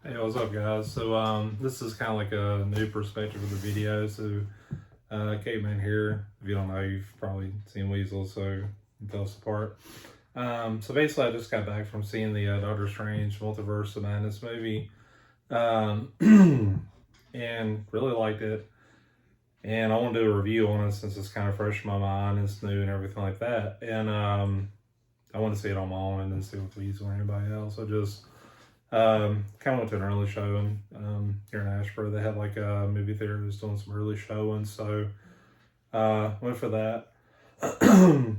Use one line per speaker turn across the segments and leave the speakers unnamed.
Hey, what's up, guys? So, this is kind of like a new perspective of the video. So, Caveman here. If you don't know, you've probably seen Weasel, so you can tell us apart. So basically, I just got back from seeing the Doctor Strange Multiverse of Madness movie, um, and really liked it. And I want to do a review on it since it's kind of fresh in my mind, it's new and everything like that. And I want to see it on my own and then see with Weasel or anybody else. So just kind of went to an early showing here in Ashford. They had like a movie theater that's doing some early showings, so went for that. And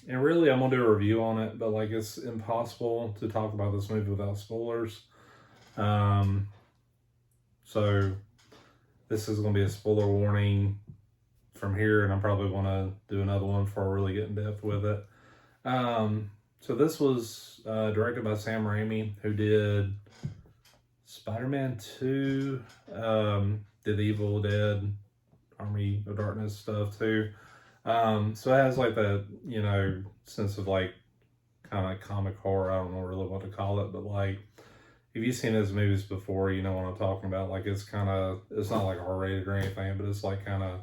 really, I'm gonna do a review on it, but like it's impossible to talk about this movie without spoilers. Um, so this is gonna be a spoiler warning from here, and I'm probably gonna do another one before I really get in depth with it. So this was directed by Sam Raimi, who did Spider-Man 2, did the Evil Dead, Army of Darkness stuff too. So it has like that, sense of like kind of like comic horror. I don't know really what to call it, but like if you've seen his movies before, you know what I'm talking about. Like it's not like R-rated or anything, but it's like kind of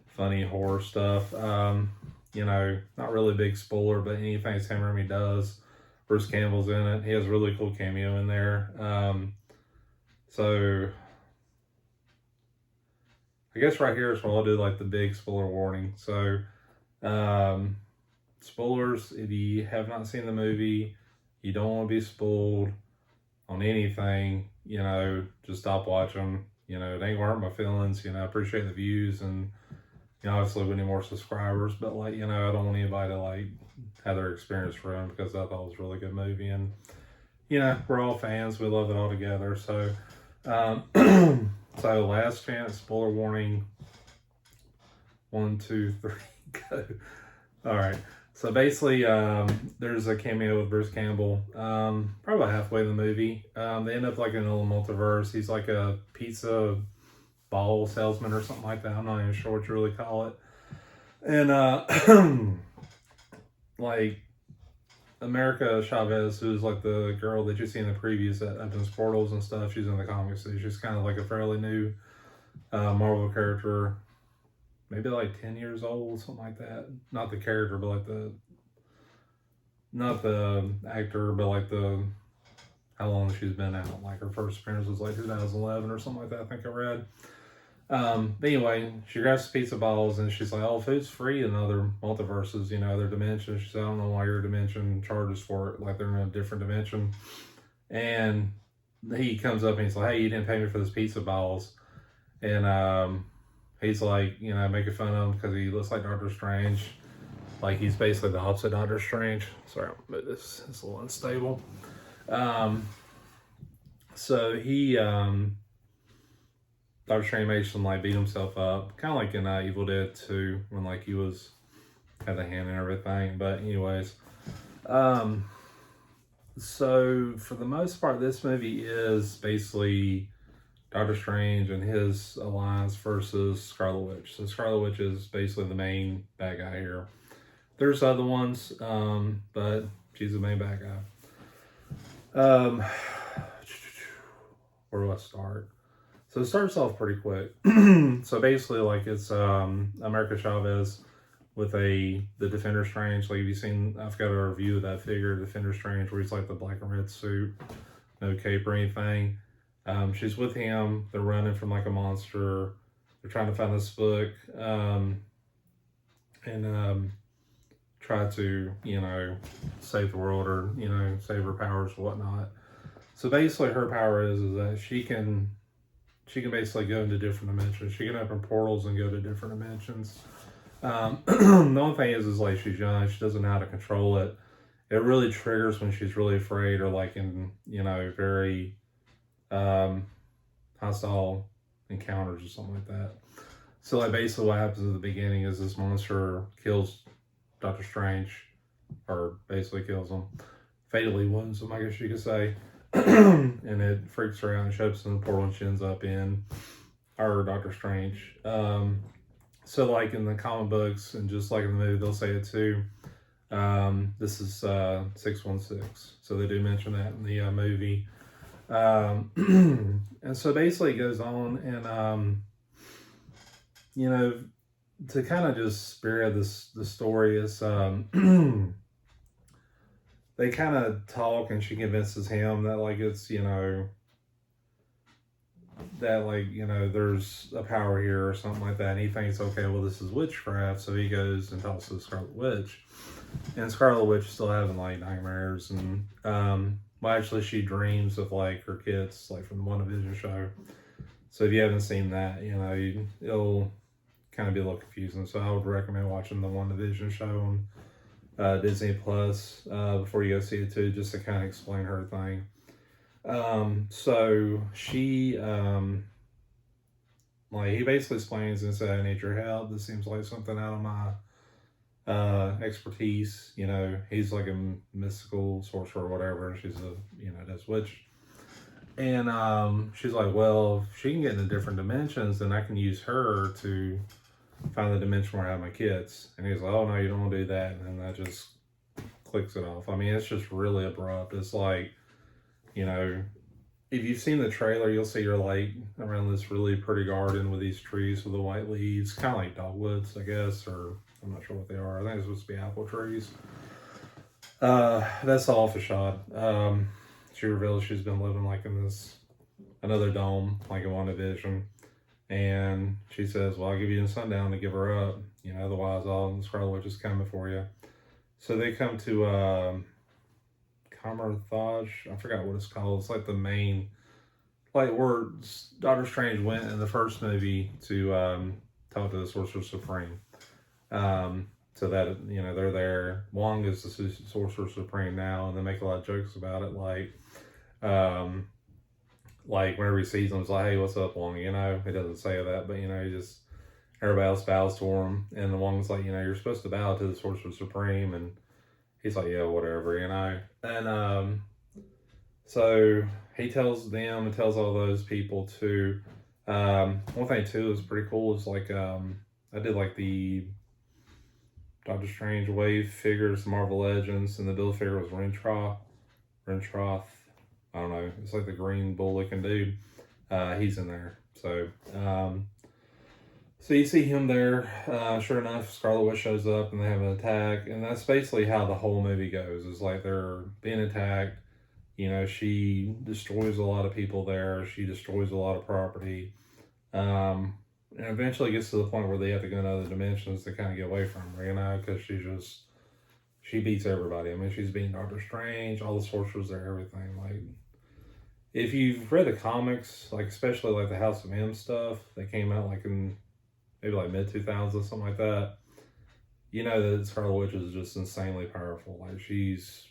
funny horror stuff. Not really a big spoiler, but anything Sam Raimi does, Bruce Campbell's in it. He has a really cool cameo in there. So I guess right here is where I'll do like the big spoiler warning. So spoilers, if you have not seen the movie, you don't want to be spoiled on anything, just stop watching. It ain't gonna hurt my feelings. I appreciate the views and obviously we need more subscribers, but like, I don't want anybody to like have their experience ruined because I thought it was a really good movie. And, we're all fans. We love it all together. So, so last chance, spoiler warning. 1, 2, 3, go. All right. So basically, there's a cameo with Bruce Campbell, probably halfway in the movie. They end up like in a little multiverse. He's like a pizza ball salesman or something like that. I'm not even sure what you really call it. And like America Chavez, who's like the girl that you see in the previews that opens portals and stuff, she's in the comics. So she's kind of like a fairly new Marvel character, maybe like 10 years old, something like that. Not the character, but like not the actor, but like how long she's been out. Like her first appearance was like 2011 or something like that, I think I read. But anyway, she grabs pizza balls and she's like, "Oh, food's free in other multiverses, other dimensions." She said, "I don't know why your dimension charges for it, like they're in a different dimension." And he comes up and he's like, "Hey, you didn't pay me for this pizza balls." And he's like, making fun of him because he looks like Doctor Strange. Like he's basically the opposite of Doctor Strange. Sorry, but this is a little unstable. So he Doctor Strange made him like beat himself up, kind of like in Evil Dead 2 when like he had the hand and everything. But anyways, so for the most part, this movie is basically Doctor Strange and his alliance versus Scarlet Witch. So Scarlet Witch is basically the main bad guy here. There's other ones, but she's the main bad guy. Where do I start? So it starts off pretty quick. So basically, like it's America Chavez with the Defender Strange. Like, have you seen? I've got a review of that figure, Defender Strange, where he's like the black and red suit, no cape or anything. She's with him. They're running from like a monster. They're trying to find this book and try to save the world or save her powers or whatnot. So basically, her power is that she can basically go into different dimensions. She can open portals and go to different dimensions. The only thing is like she's young. She doesn't know how to control it. It really triggers when she's really afraid or like in very hostile encounters or something like that. So like basically what happens at the beginning is this monster kills Doctor Strange, or basically kills him, fatally wounds him, I guess you could say. And it freaks her out and shows in the portal and she ends up in Doctor Strange. So like in the comic books and just like in the movie, they'll say it too. This is 616. So they do mention that in the movie. And so basically it goes on, and you know, to kind of just spirit the story is they kind of talk, and she convinces him that like it's that like there's a power here or something like that, and he thinks, okay, well, this is witchcraft, so he goes and talks to the Scarlet Witch, and Scarlet Witch is still having like nightmares, and well, actually she dreams of like her kids like from the WandaVision show. So if you haven't seen that, it'll kind of be a little confusing, so I would recommend watching the WandaVision show on Disney Plus before you go see it too, just to kind of explain her thing. So she, like, he basically explains and says, I need your help. This seems like something out of my expertise. He's like a mystical sorcerer or whatever, and she's does witch. And she's like, well, if she can get into different dimensions, then I can use her to find the dimension where I have my kids. And he's like, oh, no, you don't want to do that. And then that just clicks it off. I mean, it's just really abrupt. It's like, if you've seen the trailer, you'll see you're like around this really pretty garden with these trees with the white leaves, kind of like dogwoods, I guess, or I'm not sure what they are. I think it's supposed to be apple trees. That's all off the shot. She reveals she's been living like in this another dome, like in WandaVision, and she says, well, I'll give you the sundown to give her up, otherwise all the Scarlet Witch is coming for you. So they come to Camarthage, I forgot what it's called. It's like the main, like where Doctor Strange went in the first movie to talk to the Sorcerer Supreme. So that, they're there. Wong is the Sorcerer Supreme now, and they make a lot of jokes about it, like whenever he sees him, it's like, hey, what's up, Wong? He doesn't say that, but he just, everybody else bows to him, and the Wong's like, you're supposed to bow to the Sorcerer Supreme, and he's like, yeah, whatever, And so he tells them and tells all those people to, one thing too is pretty cool is like, I did like the Doctor Strange wave figures, Marvel Legends, and the build figure was Rentroth. I don't know. It's like the green bull looking dude. He's in there. So you see him there. Sure enough, Scarlet Witch shows up and they have an attack. And that's basically how the whole movie goes. It's like they're being attacked. She destroys a lot of people there. She destroys a lot of property. And eventually gets to the point where they have to go in other dimensions to kind of get away from her, because she beats everybody. I mean, she's beating Doctor Strange, all the sorcerers there, everything. Like, if you've read the comics, like especially like the House of M stuff that came out like in maybe like mid-2000s, something like that, that Scarlet Witch is just insanely powerful. Like, she's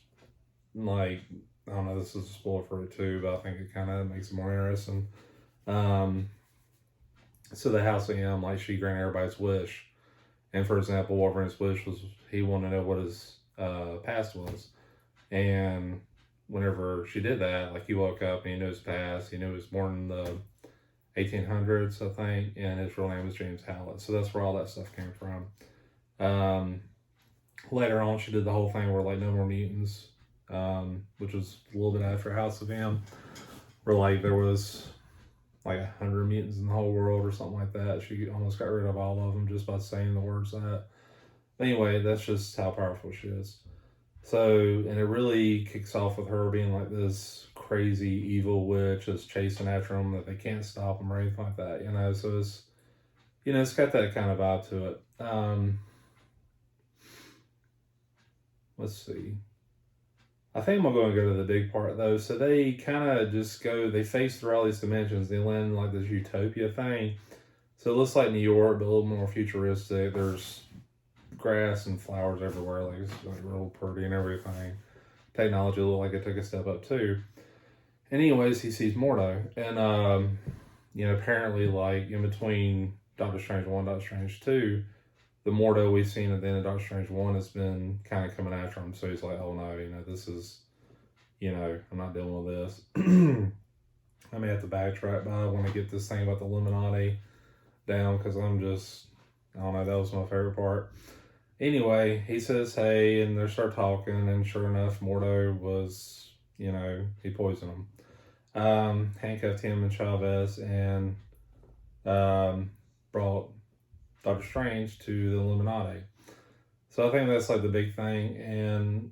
like, I don't know, this is a spoiler for it too, but I think it kind of makes it more interesting. So the House of M, like, she granted everybody's wish. And for example, Wolverine's wish was he wanted to know what his past was. And whenever she did that, like, he woke up and he knew his past. He knew he was born in the 1800s, I think, and his real name was James Howlett. So that's where all that stuff came from. Later on, she did the whole thing where, like, no more mutants, which was a little bit after House of M, where, like, there was like 100 mutants in the whole world or something like that. She almost got rid of all of them just by saying the words that. Anyway, that's just how powerful she is. So, and it really kicks off with her being like this crazy evil witch that's chasing after them, that they can't stop them or anything like that, So it's, it's got that kind of vibe to it. Let's see. I think I'm going to go to the big part, though. So they kind of just they face through all these dimensions. They land in like this utopia thing. So it looks like New York, but a little more futuristic. There's grass and flowers everywhere. Like, it's like real pretty and everything. Technology looked like it took a step up, too. Anyways, he sees Mordo. And, apparently, like, in between Doctor Strange 1 and Doctor Strange 2, the Mordo we've seen at the end of Doctor Strange 1 has been kind of coming after him. So he's like, oh no, this is, I'm not dealing with this. I may have to backtrack, but I want to get this thing about the Illuminati down, because I don't know, that was my favorite part. Anyway, he says, hey, and they start talking, and sure enough, Mordo was, he poisoned him. handcuffed him and Chavez and brought Doctor Strange to the Illuminati. So I think that's like the big thing. And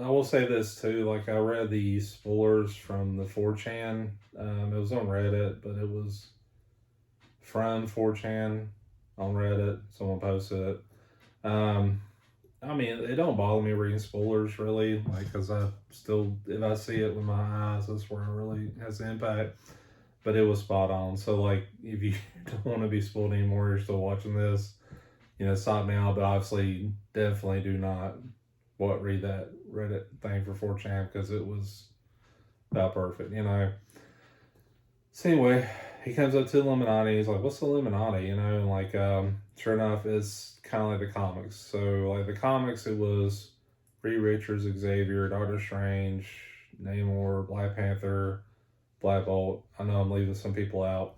I will say this too, like I read the spoilers from the 4chan. It was on Reddit, but it was from 4chan on Reddit. Someone posted it. I mean, it don't bother me reading spoilers really, like, because I still, if I see it with my eyes, that's where it really has the impact. But it was spot on. So, like, if you don't want to be spoiled anymore, you're still watching this, stop now. But obviously, definitely do not read that Reddit thing for 4chan because it was about perfect, So anyway, he comes up to the Illuminati. He's like, "What's the Illuminati?" And like, sure enough, it's kind of like the comics. So like the comics, it was Reed Richards, Xavier, Doctor Strange, Namor, Black Panther, Black Bolt. I know I'm leaving some people out.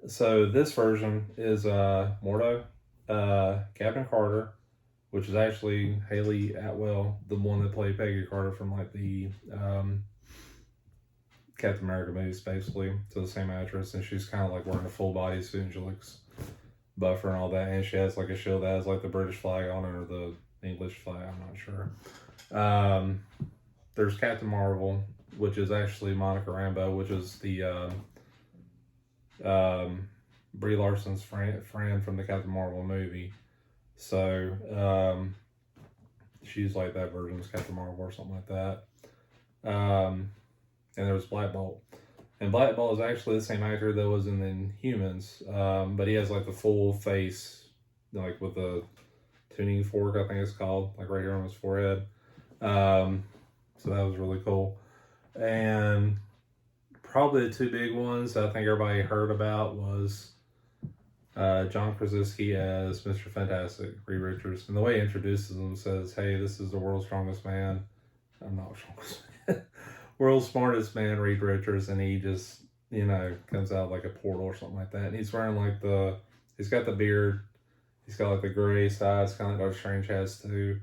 So this version is Mordo, Captain Carter, which is actually Haley Atwell, the one that played Peggy Carter from like the Captain America movies, basically. So the same actress, and she's kind of like wearing a full body suit, and she looks buffer and all that, and she has like a shield that has like the British flag on it or the English flag, I'm not sure. There's Captain Marvel, which is actually Monica Rambeau, which is the Brie Larson's friend from the Captain Marvel movie. So she's like that version's Captain Marvel or something like that. And there was Black Bolt. And Black Bolt is actually the same actor that was in Inhumans, but he has like the full face, like with the tuning fork, I think it's called, like right here on his forehead. So that was really cool. And probably the two big ones that I think everybody heard about was John Krasinski as Mr. Fantastic, Reed Richards. And the way he introduces him says, "Hey, this is the world's strongest man." I'm not strongest man. World's smartest man, Reed Richards, and he just, comes out like a portal or something like that. And he's wearing like he's got the beard, he's got like the gray sides, kind of like Doctor Strange has too.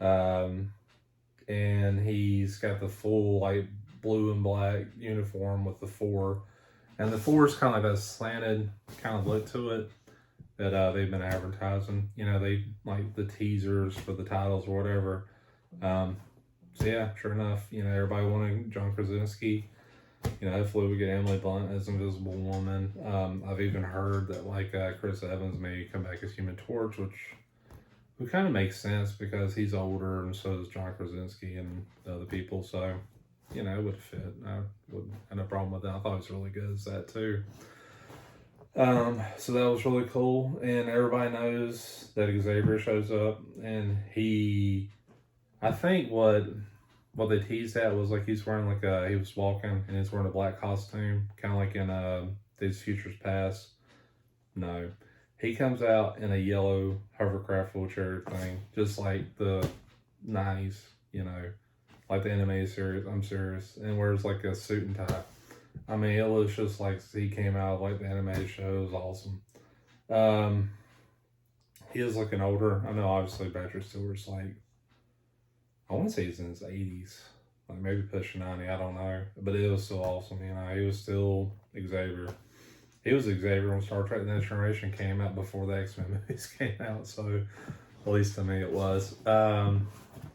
And he's got the full like blue and black uniform with the 4. And the 4 is kind of like a slanted kind of look to it that they've been advertising. They like the teasers for the titles or whatever. So yeah, sure enough, everybody wanted John Krasinski. Hopefully we get Emily Blunt as Invisible Woman. I've even heard that like Chris Evans may come back as Human Torch, which would kind of make sense because he's older and so does John Krasinski and the other people. So, it would fit. I wouldn't have no problem with that. I thought it was really good as that too. So that was really cool. And everybody knows that Xavier shows up and I think what they teased at was like he's wearing he was walking and he's wearing a black costume, kind of like in Days of Futures Past. No, he comes out in a yellow hovercraft wheelchair thing, just like the 90s, like the anime series. I'm serious, and wears like a suit and tie. I mean, it looks just like he came out of like the animated show. It was awesome. He is looking older. I know, obviously, Patrick Stewart's like, I want to say he's in his 80s, like maybe pushing 90, I don't know. But it was still awesome, he was still Xavier. He was Xavier when Star Trek: The Next Generation came out before the X-Men movies came out, so at least to me it was.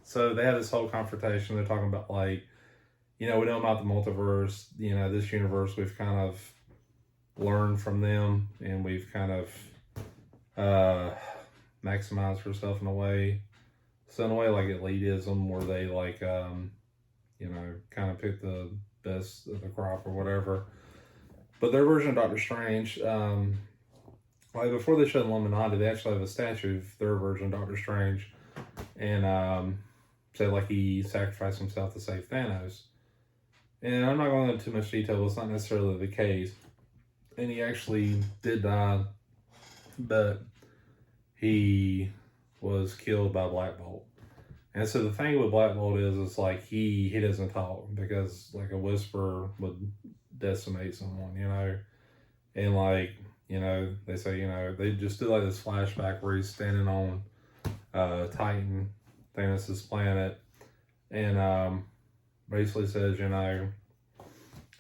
So they had this whole confrontation. They're talking about like, we know about the multiverse, this universe, we've kind of learned from them and we've kind of maximized ourselves in a way. So in a way like elitism where they like, kind of pick the best of the crop or whatever. But their version of Doctor Strange, like before they showed Illuminati, they actually have a statue of their version of Doctor Strange. And said like he sacrificed himself to save Thanos. And I'm not going into too much detail, it's not necessarily the case. And he actually did die, but he was killed by Black Bolt. And so the thing with Black Bolt is like he doesn't talk because like a whisper would decimate someone, And like, they say, they just do like this flashback where he's standing on Titan, Thanos' planet, and basically says,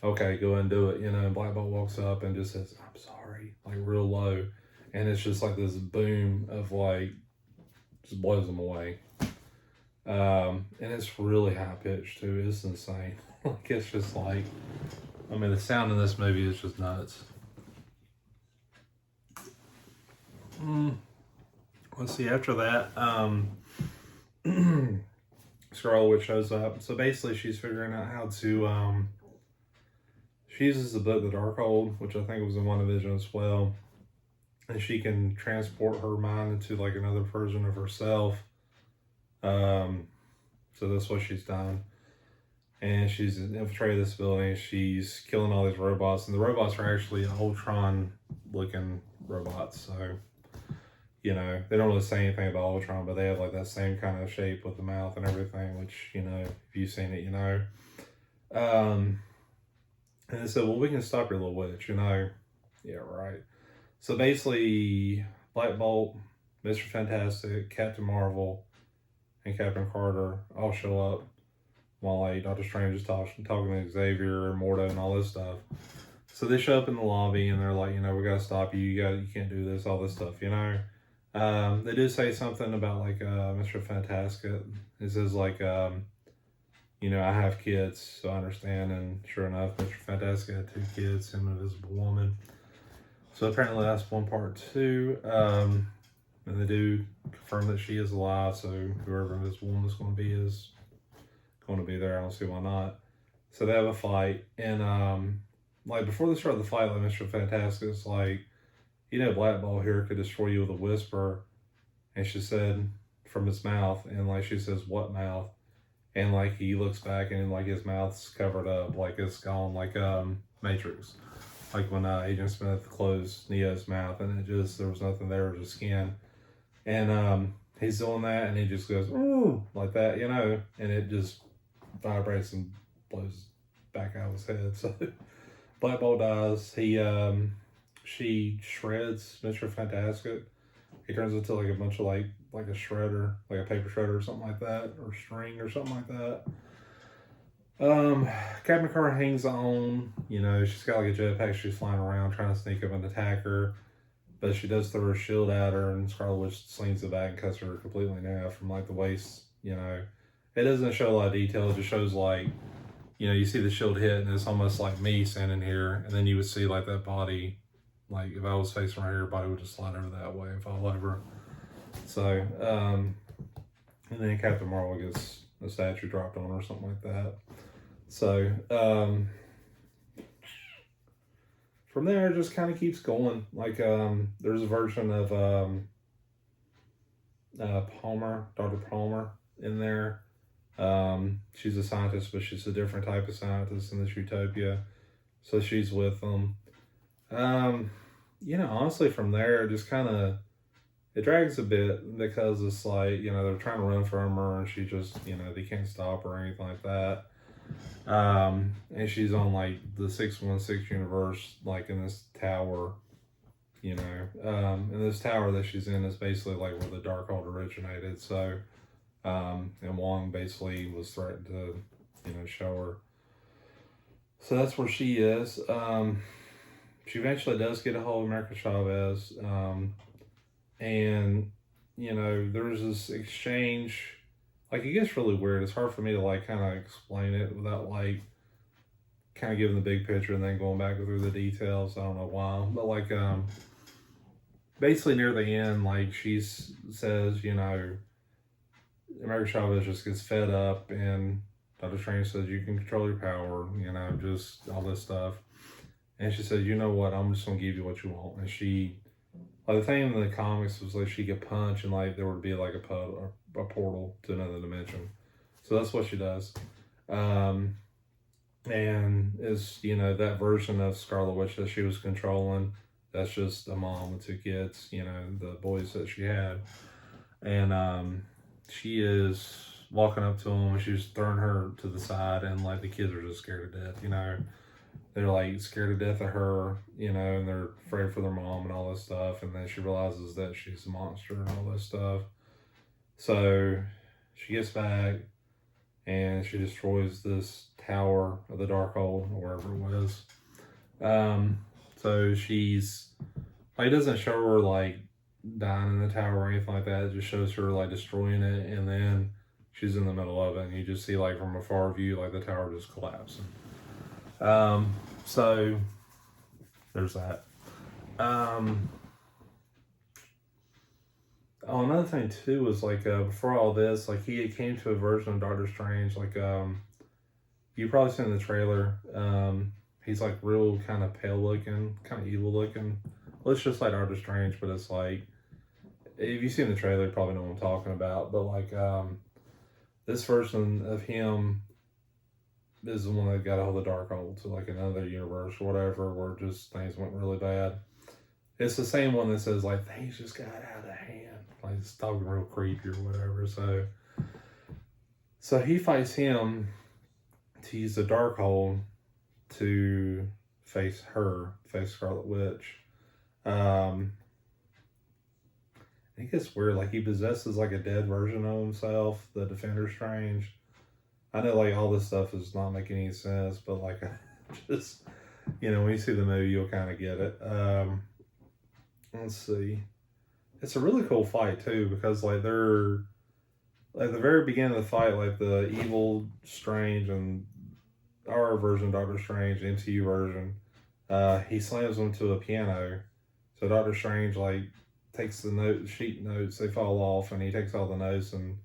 okay, go and do it, you know. And Black Bolt walks up and just says, I'm sorry, like real low. And it's just like this boom of like, just blows them away. And it's really high pitched too. It's insane. Like it's just like, I mean, the sound in this movie is just nuts. Let's see. After that, Scarlet Witch shows up. So basically, she's figuring out how to. She uses the book, The Darkhold, which I think was in WandaVision as well, and she can transport her mind into like another version of herself. So that's what she's done. And she's infiltrated this building. She's killing all these robots. And the robots are actually Ultron-looking robots. So, you know, they don't really say anything about Ultron, but they have like that same kind of shape with the mouth and everything, which, you know, if you've seen it, you know. And they said, well, we can stop your little witch, you know. Yeah, right. So basically, Black Bolt, Mr. Fantastic, Captain Marvel, and Captain Carter all show up while like Doctor Strange is talking to Xavier and Mordo and all this stuff. So they show up in the lobby and they're like, you know, we gotta stop you. You can't do this, all this stuff, you know. They do say something about like Mr. Fantastic. It says like, you know, I have kids, so I understand. And sure enough, Mr. Fantastic had 2 kids, him and Invisible Woman. So apparently that's one part 2. And they do confirm that she is alive, so whoever Invisible Woman is going to be is going to be there. I don't see why not. So they have a fight, and like before they start the fight, like Mr. Fantastic is like, you know, Black Bolt here could destroy you with a whisper, and she said from his mouth, and like she says, what mouth? And like he looks back, and like his mouth's covered up, like it's gone, like Matrix, like when Agent Smith closed Neo's mouth, and there was nothing there, it was just skin. And he's doing that, and he just goes, ooh, like that, you know, and it just vibrates and blows back out of his head. So Black Bolt dies. She shreds Mr. Fantastic. He turns into like a bunch of like a shredder, like a paper shredder or something like that, or string or something like that. Captain Carter hangs on. You know, she's got like a jetpack. She's flying around trying to sneak up and attack her. But she does throw her shield at her, and Scarlet Witch slings it back and cuts her completely in half from like the waist. You know, it doesn't show a lot of detail. It just shows like, you know, you see the shield hit, and it's almost like me standing here, and then you would see like that body, like if I was facing right here, body would just slide over that way and fall over. So, and then Captain Marvel gets a statue dropped on her or something like that. So, from there, it just kind of keeps going. Like, there's a version of Palmer, Dr. Palmer, in there. She's a scientist, but she's a different type of scientist in this utopia. So she's with them. You know, honestly, from there, it just kind of, it drags a bit because it's like, you know, they're trying to run from her, and she just, you know, they can't stop her or anything like that. And she's on like the 616 universe, like in this tower, you know, and this tower that she's in is basically like where the Darkhold originated. So, and Wong basically was threatened to, you know, show her. So that's where she is. She eventually does get a hold of America Chavez. And, you know, there's this exchange. Like, it gets really weird. It's hard for me to, like, kind of explain it without, like, kind of giving the big picture and then going back through the details. I don't know why. But, like, basically near the end, like, she says, you know, America Chavez just gets fed up, and Dr. Strange says, you can control your power, you know, just all this stuff. And she said, you know what, I'm just going to give you what you want. And she, like, the thing in the comics was, like, she could punch, and, like, there would be, like, a portal to another dimension. So that's what she does. And is, you know, that version of Scarlet Witch that she was controlling, that's just a mom with 2 kids, you know, the boys that she had. And she is walking up to them, and she's throwing her to the side, and, like, the kids are just scared to death, you know. They're, like, scared to death of her, you know, and they're afraid for their mom and all this stuff. And then she realizes that she's a monster and all this stuff. So she gets back, and she destroys this tower of the Darkhold, or wherever it was. So she's like, it doesn't show her like dying in the tower or anything like that. It just shows her like destroying it, and then she's in the middle of it, and you just see like from a far view like the tower just collapsing. So there's that. Oh, another thing too was like before all this, like he had came to a version of Doctor Strange. Like you probably seen the trailer. He's like real kind of pale looking, kind of evil looking. Well, it's just like Doctor Strange, but it's like if you've seen the trailer, you probably know what I'm talking about. But like this version of him is the one that got all the Darkhold to like another universe or whatever, where just things went really bad. It's the same one that says like things just got out of hand, like it's talking real creepy or whatever. So he fights him to use the Darkhold to face Scarlet Witch. It gets weird. Like he possesses like a dead version of himself, the Defender Strange. I know like all this stuff is not making any sense, but like just when you see the movie, you'll kind of get it. Let's see. It's a really cool fight too, because like they're like the very beginning of the fight, like the evil Strange and our version of Doctor Strange, the MCU version, he slams them to a piano. So Doctor Strange like takes the sheet notes, they fall off, and he takes all the notes and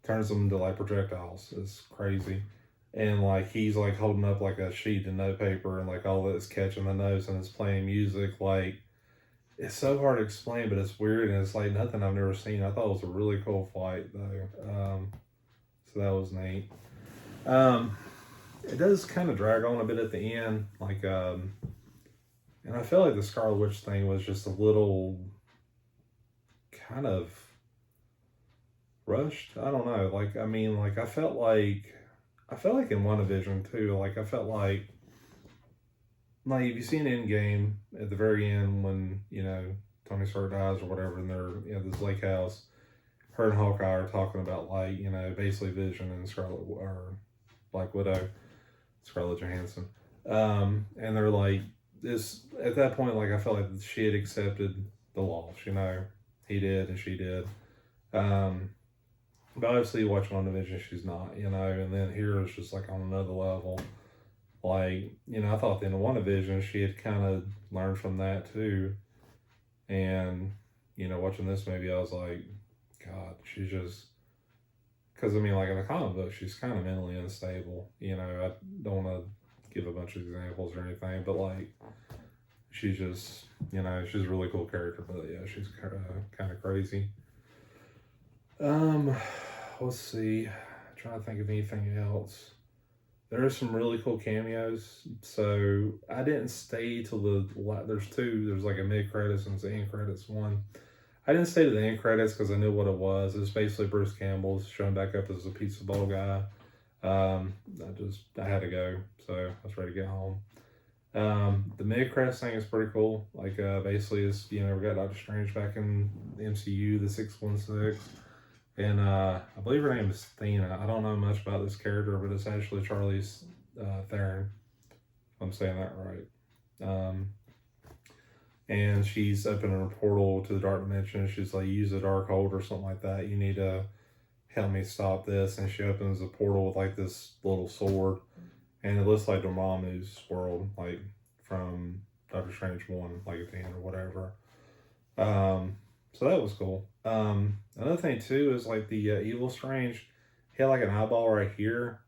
turns them into like projectiles. It's crazy. And like he's like holding up like a sheet of note paper, and like all that's catching the notes, and it's playing music. Like it's so hard to explain, but it's weird, and it's like nothing I've never seen. I thought it was a really cool fight though. So that was neat. It does kind of drag on a bit at the end, like and I feel like the Scarlet Witch thing was just a little kind of rushed. I don't know. Like I mean, like I felt like in WandaVision too. Like I felt like if you see an Endgame at the very end when Tony Stark dies or whatever, and they're this lake house, her and Hawkeye are talking about like basically Vision and Scarlet or Black Widow, Scarlett Johansson, and they're like this at that point. Like I felt like she had accepted the loss. He did and she did. But obviously, watching on WandaVision, she's not. And then here it's just like on another level. Like, I thought at the end of WandaVision, she had kind of learned from that too. And, watching this movie, I was like, God, she's just... Because, I mean, like in the comic book, she's kind of mentally unstable. I don't want to give a bunch of examples or anything, but like, she's just, she's a really cool character. But yeah, she's kind of crazy. Let's see. I'm trying to think of anything else. There are some really cool cameos. So I didn't stay till there's two. There's like a mid credits and the end credits one. I didn't stay to the end credits because I knew what it was. It was basically Bruce Campbell's showing back up as a pizza bowl guy. I had to go, so I was ready to get home. The mid credits thing is pretty cool. Like basically, it's we got Doctor Strange back in the MCU, the 616. And I believe her name is Thena. I don't know much about this character, but it's actually Charlize Theron. If I'm saying that right. And she's opening a portal to the Dark Dimension. She's like, use the Darkhold or something like that. You need to help me stop this. And she opens a portal with like this little sword. And it looks like Dormammu's world, like from Doctor Strange 1, like at the end or whatever. So that was cool. Another thing too is like the Evil Strange, he had like an eyeball right here,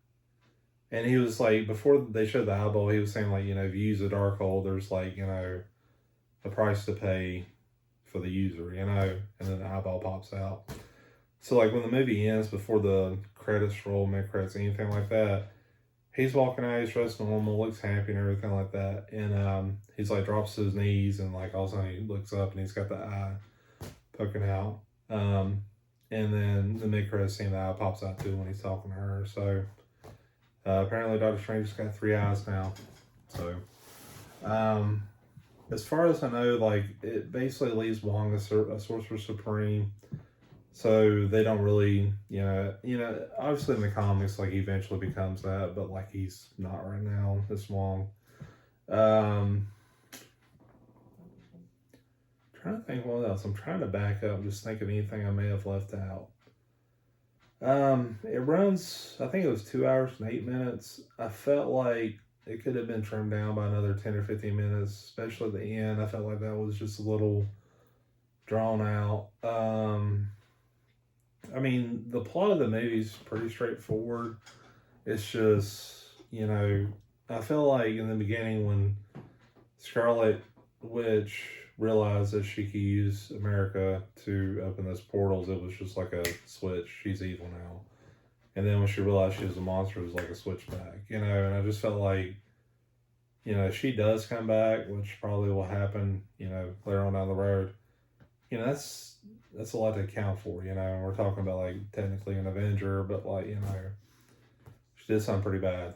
and he was like, before they showed the eyeball, he was saying like, if you use the Darkhold, there's like, a price to pay for the user, and then the eyeball pops out. So like when the movie ends, before the credits roll, mid credits, anything like that, he's walking out, he's dressed normal, looks happy and everything like that, and he's like drops to his knees, and like all of a sudden he looks up and he's got the eye poking out, and then the mid-credit scene, the eye pops out too when he's talking to her. So apparently Doctor Strange's got 3 eyes now. So as far as I know, like it basically leaves Wong a Sorcerer Supreme. So they don't really, obviously in the comics, like he eventually becomes that, but like he's not right now. This long. Um, Trying to think what else. I'm trying to back up, just think of anything I may have left out. It runs. I think it was 2 hours and 8 minutes. I felt like it could have been trimmed down by another 10 or 15 minutes, especially at the end. I felt like that was just a little drawn out. I mean, the plot of the movie is pretty straightforward. It's just, I feel like in the beginning when Scarlet Witch realized that she could use America to open those portals, it was just like a switch. She's evil now. And then when she realized she was a monster, it was like a switch back, and I just felt like, she does come back, which probably will happen, later on down the road. That's a lot to account for, we're talking about like technically an Avenger, but like, she did something pretty bad.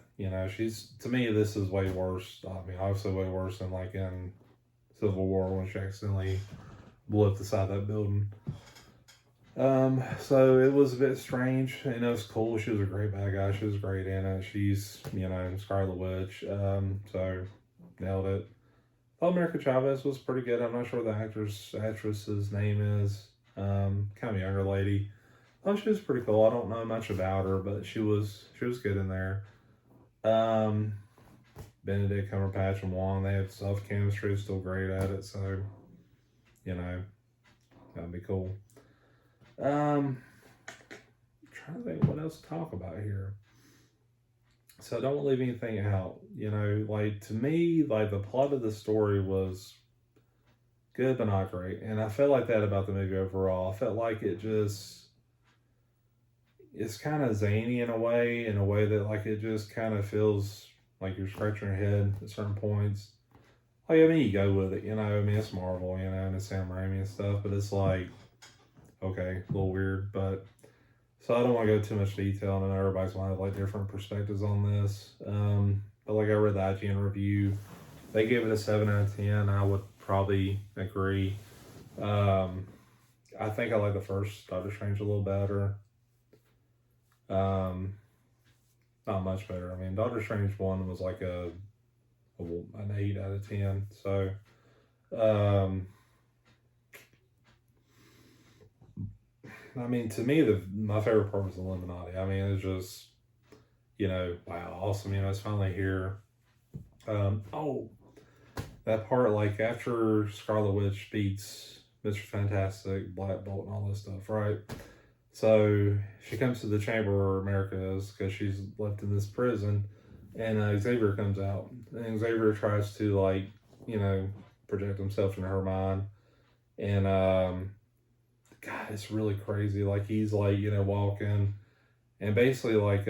She's, to me, this is way worse. I mean, obviously way worse than like in Civil War when she accidentally blew up the side of that building. So it was a bit strange, and it was cool. She was a great bad guy. She was great in it. She's, Scarlet Witch. So nailed it. America Chavez was pretty good. I'm not sure what the actress's name is. Kind of a younger lady. Oh, she was pretty cool. I don't know much about her, but she was good in there. Benedict Cumberbatch and Wong, they have self chemistry, still great at it, so that'd be cool. Trying to think what else to talk about here. So don't leave anything out. Like to me, like the plot of the story was good but not great. And I felt like that about the movie overall. I felt like it's kind of zany in a way that like it just kind of feels like you're scratching your head at certain points. Like, I mean, you go with it, I mean, it's Marvel, and it's Sam Raimi and stuff, but it's like, okay, a little weird, but so I don't want to go too much detail, and I know everybody's going to have like different perspectives on this. But like I read the IGN review, they gave it a 7 out of 10. I would probably agree. I think I like the first Doctor Strange a little better. Not much better. I mean, Doctor Strange 1 was like an 8 out of 10. So, I mean, to me, my favorite part was the Illuminati. I mean, it's just, wow, awesome. It's finally here. That part, like after Scarlet Witch beats Mr. Fantastic, Black Bolt, and all this stuff, right? So she comes to the chamber where America is because she's left in this prison, and Xavier comes out, and Xavier tries to like, project himself into her mind, and God, it's really crazy. Like he's like, walking, and basically like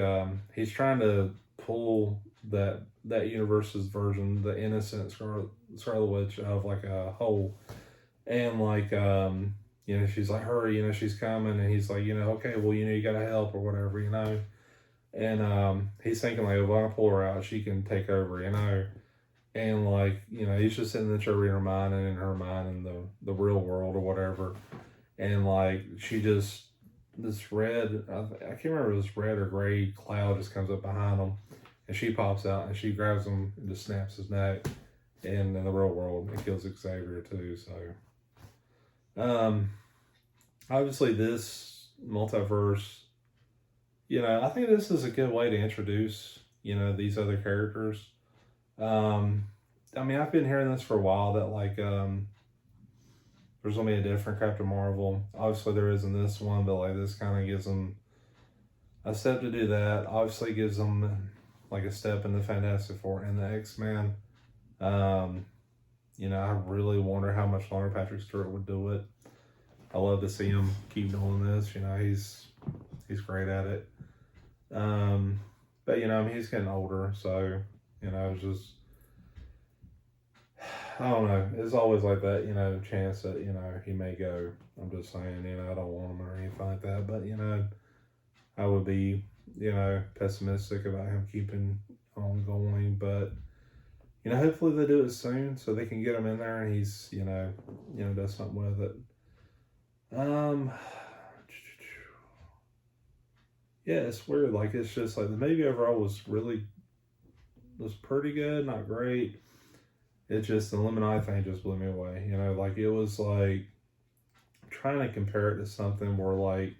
he's trying to pull that universe's version, the innocent Scarlet Witch, out of like a hole, and like she's like, hurry, she's coming, and he's like, okay, well, you gotta help or whatever, and he's thinking like, if I pull her out, she can take over, and like, he's just sitting in the chair reading her mind, and in her mind in the real world or whatever, and like she just, this red, I can't remember if it was red or gray cloud just comes up behind him, and she pops out and she grabs him and just snaps his neck, and in the real world it kills Xavier too. So obviously this multiverse, I think this is a good way to introduce these other characters. I mean, I've been hearing this for a while that like there's gonna be a different Captain Marvel. Obviously there is in this one, but like this kind of gives them a step to do that. Obviously gives them like a step in the Fantastic Four and the X-Men. I really wonder how much longer Patrick Stewart would do it. I love to see him keep doing this. He's great at it. But I mean, he's getting older, so it's just, I don't know. It's always like that, chance that he may go. I'm just saying, I don't want him or anything like that, but I would be pessimistic about him keeping on going, but hopefully they do it soon so they can get him in there and he's does something with it. yeah, it's weird. Like, it's just like the movie overall was pretty good, not great. It just, the Illuminati thing just blew me away. You know, like, it was like trying to compare it to something where, like,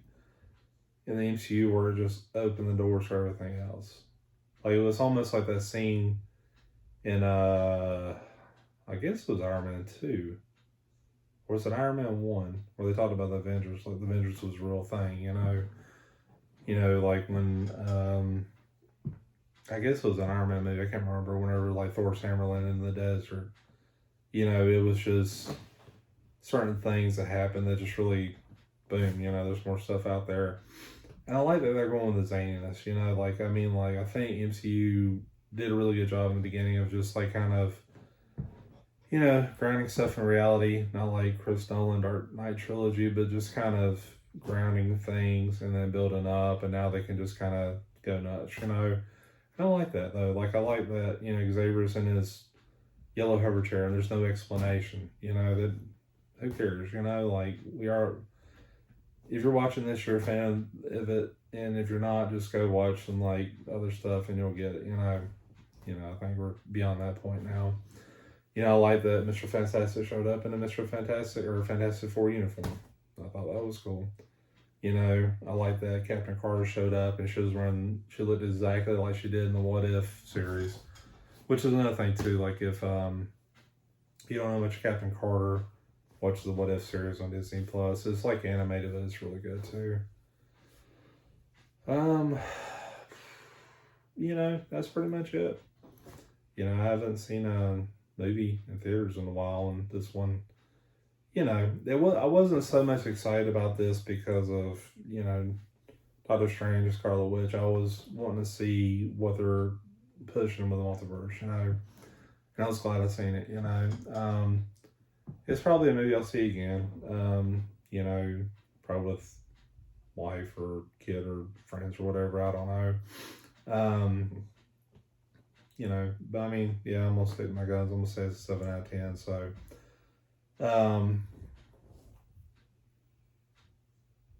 in the MCU where it just opened the doors for everything else. Like, it was almost like that scene in, I guess it was Iron Man 2. Or was it Iron Man 1? Where they talked about the Avengers. Like, the Avengers was a real thing, you know? You know, like when, I guess it was an Iron Man movie. I can't remember. Whenever, like, Thor's hammer landed in the desert. You know, it was just certain things that happened that just really, boom, you know, there's more stuff out there. And I like that they're going with the zaniness, you know, like, I mean, like, I think MCU did a really good job in the beginning of just, like, kind of, you know, grounding stuff in reality, not like Chris Nolan Dark Knight trilogy, but just kind of grounding things and then building up, and now they can just kind of go nuts, you know. I don't like that, though. Like, I like that, you know, Xavier's in his yellow hover chair and there's no explanation, you know, that, who cares, you know, like, if you're watching this, you're a fan of it, and if you're not, just go watch some, like, other stuff and you'll get it, you know. I think we're beyond that point now. You know, I like that Mr. Fantastic showed up in a Mr. Fantastic or Fantastic Four uniform. I thought that was cool. You know, I like that Captain Carter showed up and she looked exactly like she did in the What If series. Which is another thing too, like if you don't know much Captain Carter, watch the What If series on Disney Plus. It's like animated, but it's really good too. You know, that's pretty much it. You know, I haven't seen a movie in theaters in a while, and this one, you know, I wasn't so much excited about this because of, you know, Doctor Strange and Scarlet Witch. I was wanting to see what they're pushing with the multiverse, you know. And I was glad I seen it, you know. It's probably a movie I'll see again. You know, probably with wife or kid or friends or whatever. I don't know. You know, but I mean, yeah, I'm gonna stick to my guns. I'm gonna say it's a 7 out of 10. So,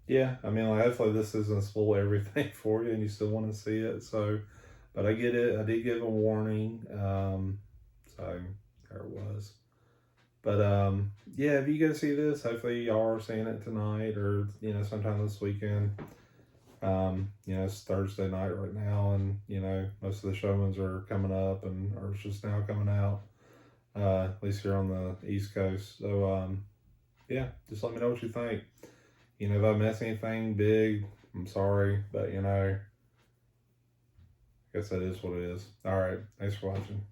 yeah, I mean, like, hopefully this doesn't spoil everything for you, and you still want to see it. So, but I get it. I did give a warning. So there it was. But yeah, if you go see this, hopefully y'all are seeing it tonight or, you know, sometime this weekend. You know, it's Thursday night right now, and, you know, most of the showings are coming up and are just now coming out, at least here on the East Coast. So, yeah, just let me know what you think. You know, if I miss anything big, I'm sorry, but, you know, I guess that is what it is. All right, thanks for watching.